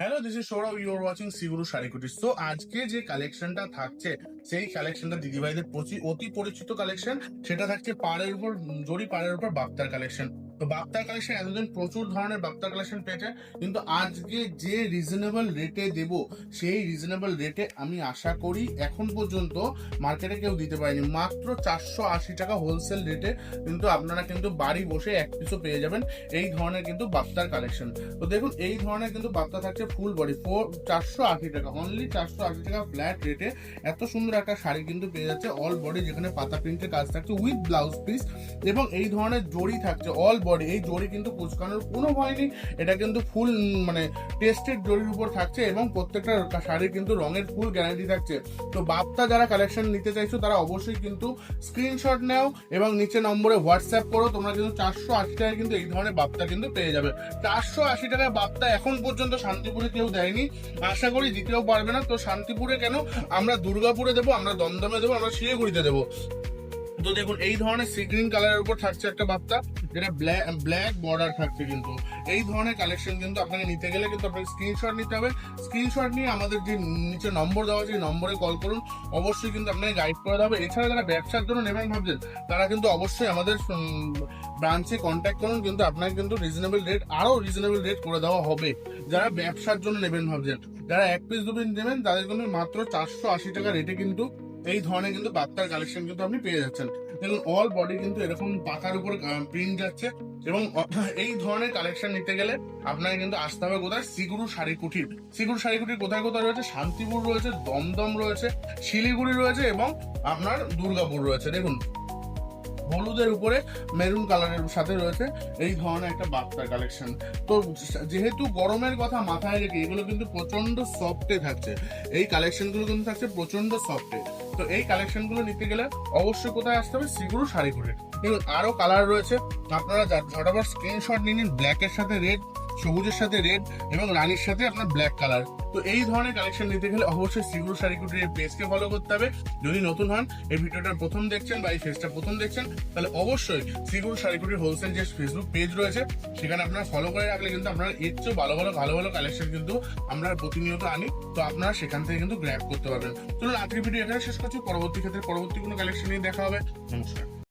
Hello, this is Sourav, you are watching Siguru Sharikutir. তো আজকে যে কালেকশনটা থাকছে সেই কালেকশনটা দিদিভাইদের অতি পরিচিত কালেকশন। সেটা থাকছে পাড়ের উপর জরি পাড়ের উপর বাপ্তার কালেকশন। তো বাপ্তার কালেকশন এতদিন প্রচুর ধরনের বাপ্তার কালেকশন পেয়েছে, কিন্তু আজকে যে রিজনেবল রেটে দেব সেই রিজনেবল রেটে আমি আশা করি এখন পর্যন্ত মার্কেটে কেউ দিতে পারেনি। মাত্র 480 টাকা হোলসেল রেটে কিন্তু আপনারা কিন্তু বাড়ি বসে এক পিসও পেয়ে যাবেন এই ধরনের কিন্তু বাপ্তার কালেকশন। তো দেখুন, এই ধরনের কিন্তু বাপ্তা থাকছে ফুল বডি 480 টাকা, অনলি 480 টাকা ফ্ল্যাট রেটে এত সুন্দর একটা শাড়ি কিন্তু পেয়ে যাচ্ছে অল বডি, যেখানে পাতা প্রিন্টের কাজ থাকছে উইথ ব্লাউজ পিস, এবং এই ধরনের জড়ি থাকছে অল বডি। এই জড়ি কিন্তু কুচকানোর কোনো ভয় নেই, এটা কিন্তু ফুল মানে টেস্টেড জড়ির উপর থাকছে, এবং প্রত্যেকটা শাড়ির কিন্তু রঙের ফুল গ্যারান্টি থাকছে। তো বাপ্তা যারা কালেকশন নিতে চাইছো তারা অবশ্যই কিন্তু স্ক্রিনশট নাও এবং নিচে নম্বরে হোয়াটসঅ্যাপ করো। তোমরা কিন্তু 480 টাকায় কিন্তু এই ধরনের বাপ্তা কিন্তু পেয়ে যাবে। 480 টাকায় বাপ্তা এখন পর্যন্ত শান্তিপুরে কেউ দেয়নি, আশা করি দিতেও পারবে না। তো শান্তিপুরে কেন, আমরা দুর্গাপুরে দেবো, আমরা দমদমে দেবো, আমরা শিলিগুড়িতে দেবো। তো দেখুন, এই ধরনের সি গ্রিন কালারের উপর থাকছে একটা বাপ্তা, যেটা ব্ল্যাক বর্ডার থাকছে। কিন্তু এই ধরনের কালেকশন কিন্তু আপনাকে নিতে গেলে কিন্তু আপনাকে স্ক্রিনশট নিতে হবে। স্ক্রিনশট নিয়ে আমাদের যে নিচে নম্বর দেওয়া আছে এই নম্বরে কল করুন, অবশ্যই কিন্তু আপনাকে গাইড করে দেওয়া হবে। এছাড়া যারা ব্যবসার জন্য নেবেন ভাবছেন তারা কিন্তু অবশ্যই আমাদের ব্রাঞ্চে কন্ট্যাক্ট করুন, কিন্তু আপনাকে কিন্তু রিজনেবল রেট, আরো রিজনেবল রেট করে দেওয়া হবে। যারা ব্যবসার জন্য নেবেন ভাবছেন, যারা এক পিস দু পিস নেবেন তাদের কিন্তু মাত্র 480 টাকা রেটে কিন্তু এই ধরনের কিন্তু বাপ্তার কালেকশন কিন্তু আপনি পেয়ে যাচ্ছেন। দেখুন, অল বডি কিন্তু এরকম পাতার উপর প্রিন্ট যাচ্ছে, এবং এই ধরনের কালেকশন নিতে গেলে আপনাকে কিন্তু আসতে হবে কোথায়, সিগুরু শাড়িকুটির। সিগুরু শাড়িকুটির কোথায় কোথায় রয়েছে, শান্তিপুর রয়েছে, দমদম রয়েছে, শিলিগুড়ি রয়েছে, এবং আপনার দুর্গাপুর রয়েছে। দেখুন, হলুদের উপরে মেরুন কালারের সাথে রয়েছে এই ধরনের একটা বাপ্তার কালেকশন। তো যেহেতু গরমের কথা মাথায় রেখে এগুলো কিন্তু প্রচন্ড সফটে থাকছে, এই কালেকশনগুলো কিন্তু থাকছে প্রচন্ড সফটে। তো এই কালেকশনগুলো নিতে গেলে অবশ্যই কোথায় আসতে হবে, সিগুরু শাড়িকুটির। দেখুন, আরো কালার রয়েছে, আপনারা ঝটাফট স্ক্রিনশট নিয়ে নিন। ব্ল্যাকের সাথে রেড, সবুজের সাথে রেড, এবং রানীর সাথে আপনার ব্ল্যাক কালার। তো এই ধরনের কালেকশন নিতে গেলে অবশ্যই সিগুরু শাড়িকুটির পেজকে ফলো করতে হবে। যদি নতুন হন, এই ভিডিওটা প্রথম দেখছেন বা এই পেজটা প্রথম দেখছেন, তাহলে অবশ্যই সিগুরু শাড়িকুটির হোলসেল যে ফেসবুক পেজ রয়েছে সেখানে আপনারা ফলো করে রাখলে কিন্তু আপনারা এর চেয়ে ভালো ভালো কালেকশন কিন্তু আমরা প্রতিনিয়ত আনি। তো আপনারা সেখান থেকে কিন্তু গ্র্যাব করতে পারবেন। চলুন, আজকের ভিডিও এখানে শেষ করছি। পরবর্তী ক্ষেত্রে পরবর্তী কোনো কালেকশন নিয়ে দেখা হবে। নমস্কার।